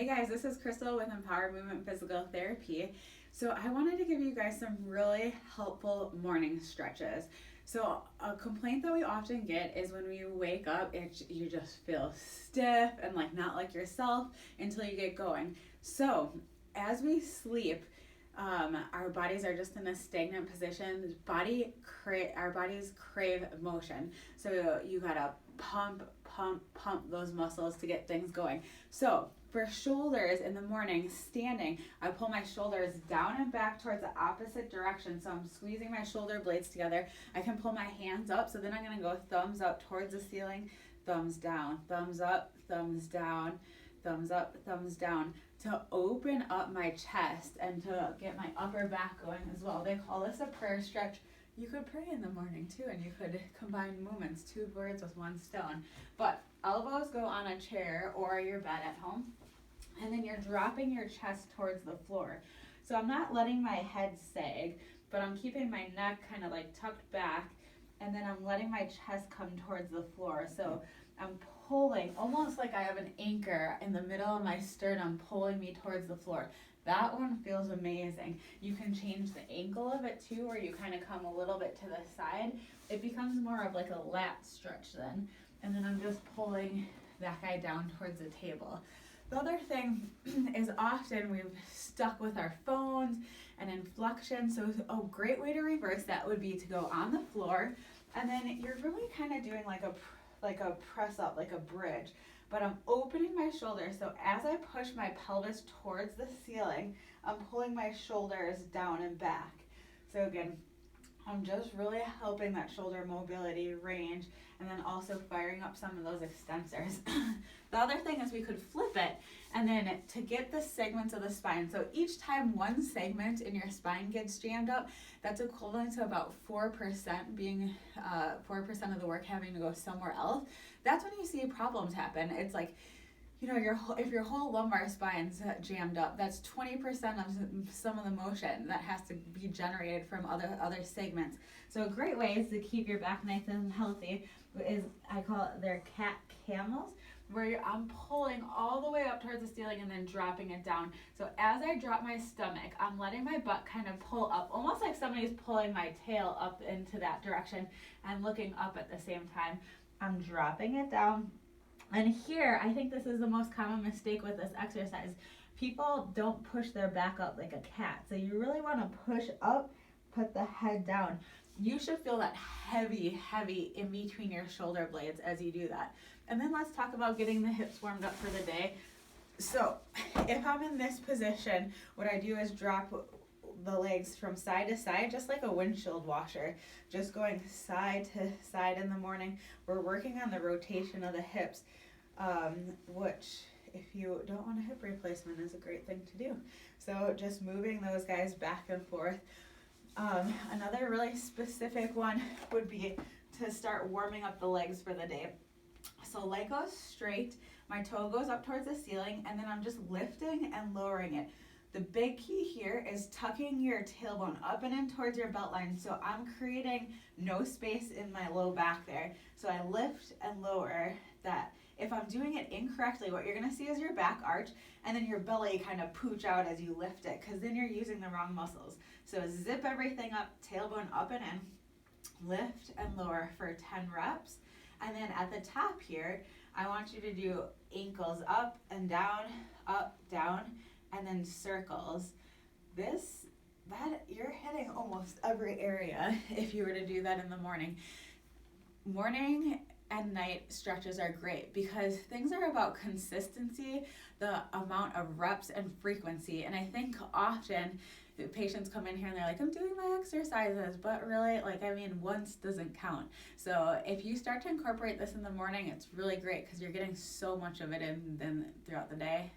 Hey guys, this is Crystal with Empower Movement Physical Therapy. So I wanted to give you guys some really helpful morning stretches. So a complaint that we often get is when we wake up, you just feel stiff and like not like yourself until you get going. So as we sleep, our bodies are just in a stagnant position. Our bodies crave motion. So you gotta pump those muscles to get things going. So for shoulders in the morning, standing, I pull my shoulders down and back towards the opposite direction. So I'm squeezing my shoulder blades together. I can pull my hands up. So then I'm gonna go thumbs up towards the ceiling, thumbs down, thumbs up, thumbs down, thumbs up, thumbs down, to open up my chest and to get my upper back going as well. They call this a prayer stretch. You could pray in the morning too, and you could combine movements, two birds with one stone. But elbows go on a chair or your bed at home, and then you're dropping your chest towards the floor. So I'm not letting my head sag, but I'm keeping my neck kind of like tucked back, and then I'm letting my chest come towards the floor. So I'm pulling, almost like I have an anchor in the middle of my sternum pulling me towards the floor. That one feels amazing. You can change the angle of it too, or you kind of come a little bit to the side. It becomes more of like a lat stretch then. And then I'm just pulling that guy down towards the table. The other thing is often we've stuck with our phones and inflection. So a great way to reverse that would be to go on the floor, and then you're really kind of doing like a press up, like a bridge. But I'm opening my shoulders, so as I push my pelvis towards the ceiling, I'm pulling my shoulders down and back. So again, I'm just really helping that shoulder mobility, range, and then also firing up some of those extensors. The other thing is we could flip it, and then to get the segments of the spine, so each time one segment in your spine gets jammed up, that's equivalent to about 4% being 4% of the work having to go somewhere else. That's when you see problems happen. It's like, you know, if your whole lumbar spine's jammed up, that's 20% of some of the motion that has to be generated from other segments. So a great way is to keep your back nice and healthy is, I call it their cat camels, where I'm pulling all the way up towards the ceiling and then dropping it down. So as I drop my stomach, I'm letting my butt kind of pull up, almost like somebody's pulling my tail up into that direction and looking up at the same time. I'm dropping it down. And here, I think this is the most common mistake with this exercise. People don't push their back up like a cat. So you really want to push up, put the head down. You should feel that heavy in between your shoulder blades as you do that. And then let's talk about getting the hips warmed up for the day. So if I'm in this position, what I do is drop the legs from side to side, just like a windshield washer, just going side to side in the morning. We're working on the rotation of the hips, which if you don't want a hip replacement is a great thing to do. So just moving those guys back and forth. Another really specific one would be to start warming up the legs for the day. So leg goes straight, my toe goes up towards the ceiling, and then I'm just lifting and lowering it. The big key here is tucking your tailbone up and in towards your belt line, so I'm creating no space in my low back there. So I lift and lower that. If I'm doing it incorrectly, what you're going to see is your back arch and then your belly kind of pooch out as you lift it, because then you're using the wrong muscles. So zip everything up, tailbone up and in, lift and lower for 10 reps. And then at the top here, I want you to do ankles up and down, and then circles. You're hitting almost every area if you were to do that in the morning. Morning and night stretches are great because things are about consistency, the amount of reps and frequency. And I think often the patients come in here and they're like, I'm doing my exercises, but really, once doesn't count. So if you start to incorporate this in the morning, it's really great because you're getting so much of it in then throughout the day.